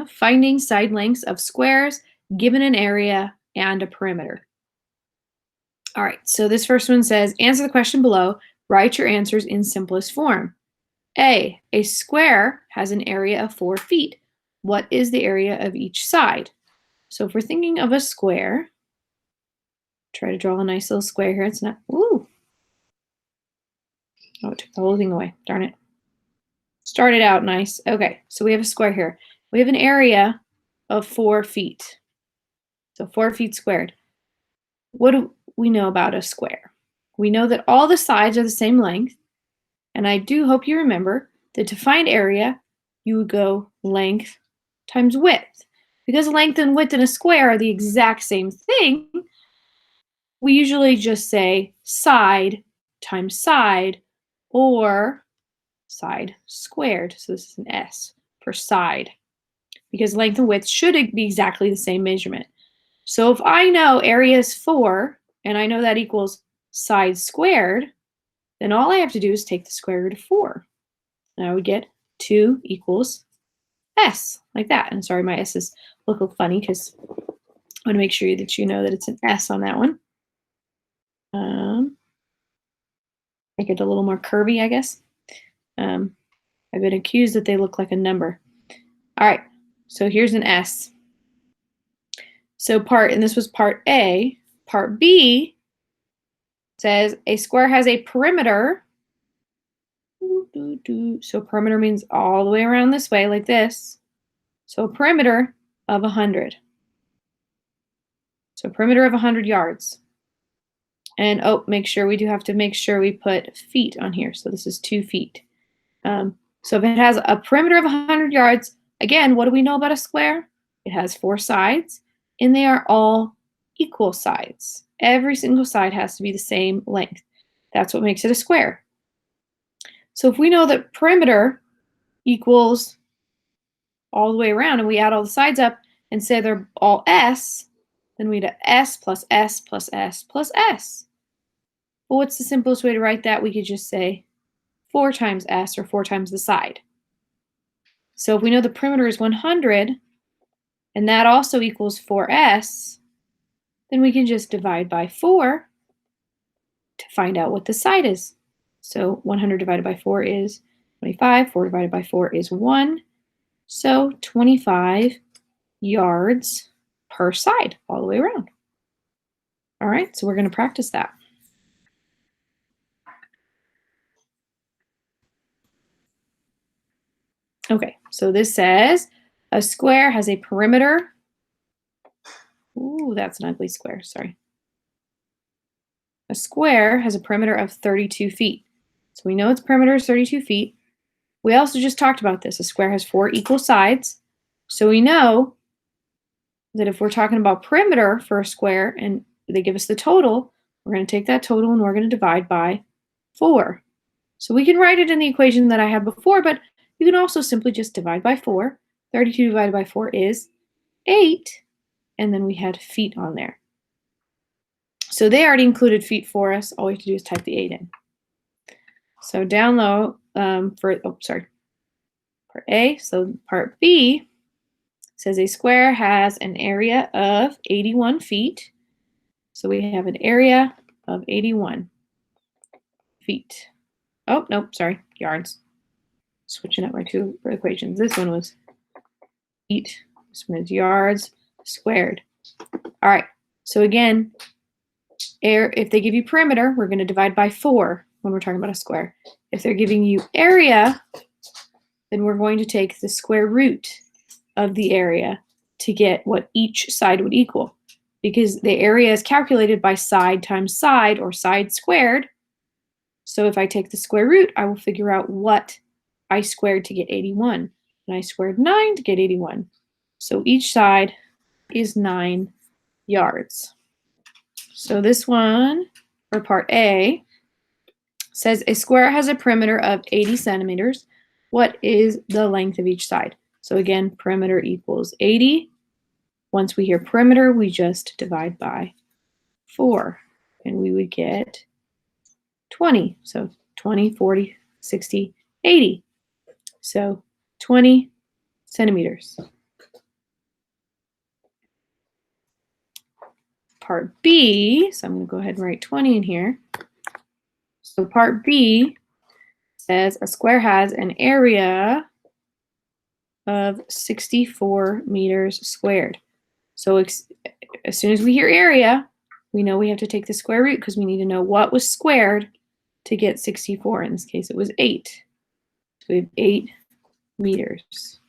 Finding side lengths of squares given an area and a perimeter. All right, so this first one says, answer the question below. Write your answers in simplest form. A square has an area of 4 feet. What is the area of each side? So if we're thinking of a square, try to draw a nice little square here. It's not, ooh. Oh, it took the whole thing away. Darn it. Started out nice. Okay, so we have a square here. We have an area of 4 feet. So 4 feet squared. What do we know about a square? We know that all the sides are the same length. And I do hope you remember that to find area, you would go length times width. Because length and width in a square are the exact same thing, we usually just say side times side or side squared. So this is an S for side. Because length and width should be exactly the same measurement. So if I know area is 4, and I know that equals side squared, then all I have to do is take the square root of 4. And I would get 2 equals S, like that. And sorry, my S's look funny because I want to make sure that you know that it's an S on that one. Make it a little more curvy, I guess. I've been accused that they look like a number. All right, so here's an S. So and this was part A. Part B says a square has a perimeter. So perimeter means all the way around this way, like this. So a perimeter of 100. So a perimeter of 100 yards. And oh, we do have to make sure we put feet on here. So this is 2 feet. So if it has a perimeter of 100 yards, again, what do we know about a square? It has 4 sides, and they are all equal sides. Every single side has to be the same length. That's what makes it a square. So if we know that perimeter equals all the way around, and we add all the sides up and say they're all S, then we'd have S plus S plus S plus S. Well, what's the simplest way to write that? We could just say 4 times S, or 4 times the side. So if we know the perimeter is 100, and that also equals 4S, then we can just divide by 4 to find out what the side is. So 100 divided by 4 is 25. 4 divided by 4 is 1. So 25 yards per side all the way around. All right, so we're going to practice that. Okay, so this says a square has a perimeter. Ooh, that's an ugly square, sorry. A square has a perimeter of 32 feet. So we know its perimeter is 32 feet. We also just talked about this. A square has 4 equal sides. So we know that if we're talking about perimeter for a square and they give us the total, we're going to take that total and we're going to divide by 4. So we can write it in the equation that I had before, but you can also simply just divide by 4. 32 divided by 4 is 8. And then we had feet on there. So they already included feet for us. All we have to do is type the 8 in. So down low part A. So part B says a square has an area of 81 feet. So we have an area of 81 feet. Oh, nope, sorry, yards. Switching up my 2 equations. This one was feet. This one is yards squared. All right, so again, if they give you perimeter, we're going to divide by 4 when we're talking about a square. If they're giving you area, then we're going to take the square root of the area to get what each side would equal. Because the area is calculated by side times side, or side squared. So if I take the square root, I will figure out what I squared to get 81. And I squared 9 to get 81. So each side is 9 yards. So this one, for part A, says a square has a perimeter of 80 centimeters. What is the length of each side? So again, perimeter equals 80. Once we hear perimeter, we just divide by 4, and we would get 20. So 20, 40, 60, 80. So 20 centimeters. Part B, so I'm going to go ahead and write 20 in here. So part B says a square has an area of 64 meters squared. So as soon as we hear area, we know we have to take the square root because we need to know what was squared to get 64. In this case, it was 8. So we have 8 meters.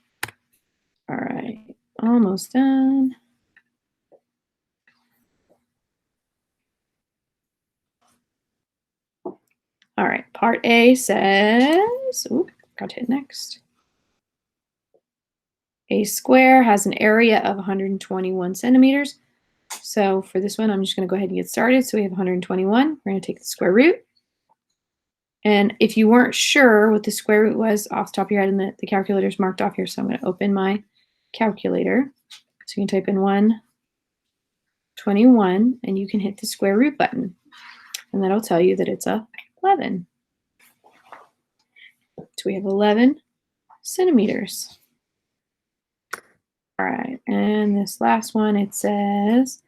All right, almost done. All right, part A says, got to hit next. A square has an area of 121 centimeters. So for this one, I'm just going to go ahead and get started. So we have 121. We're going to take the square root. And if you weren't sure what the square root was off the top of your head, and the calculator's marked off here, so I'm going to open my calculator. So you can type in 121, and you can hit the square root button. And that'll tell you that it's 11. So we have 11 centimeters. All right, and this last one, it says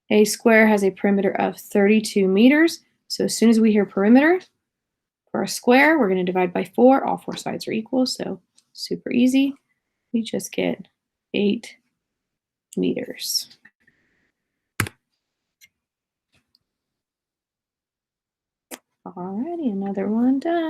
a square has a perimeter of 32 meters. So as soon as we hear perimeter for a square, we're going to divide by 4. All 4 sides are equal, so super easy. We just get 8 meters. Alrighty, another one done.